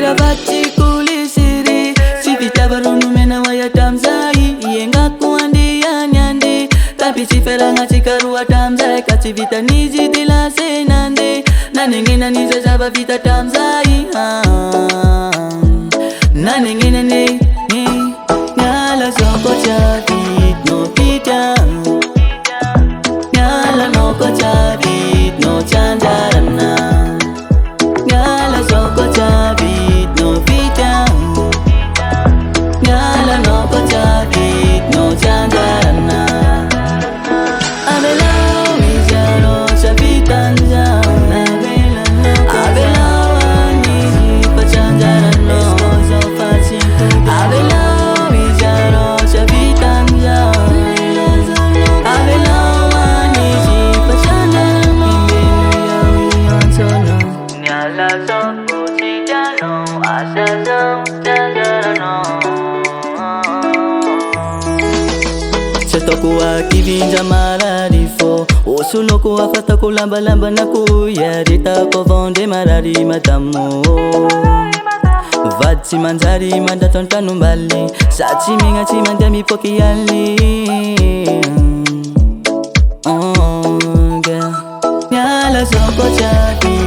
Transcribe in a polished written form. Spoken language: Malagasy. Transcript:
Ira bachi kulisiri Chivita barunu mena waya tamzai Ienga kuandi ya nyande Tapi chifera nga chikarua tamzai Kachivita niji dila senande Nanengena nija jaba vita tamzai Nanengena ne Nyala soko chavit no pita Nyala no ko chavit no chanjarana Nyala soko chavit no pita Nyala no ko chavit no chanjarana Abela mijaro chavitanja Abela wani pachanjarano Abela mijaro chavitanja Abela wani pachanjarano Nyala soko chijano asasam chanjarano Setoku akivinja mararifo Osuloku afata kulamba lamba na kuyarita Kovonde marari matamu Vatsi manjari mandatontanu mbali Sachi minga chimanda mipoki yali Nyala soko chaki